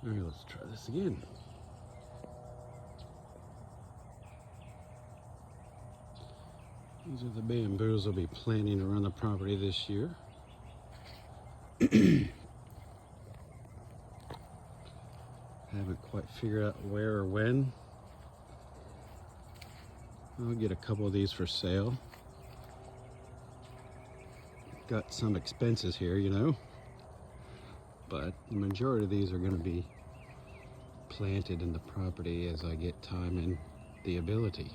All right, let's try this again. These are the bamboos I'll be planting around the property this year. Haven't quite figured out where or when. I'll get a couple of these for sale. Got some expenses here, you know, but the majority of these are going to be planted in the property as I get time and the ability.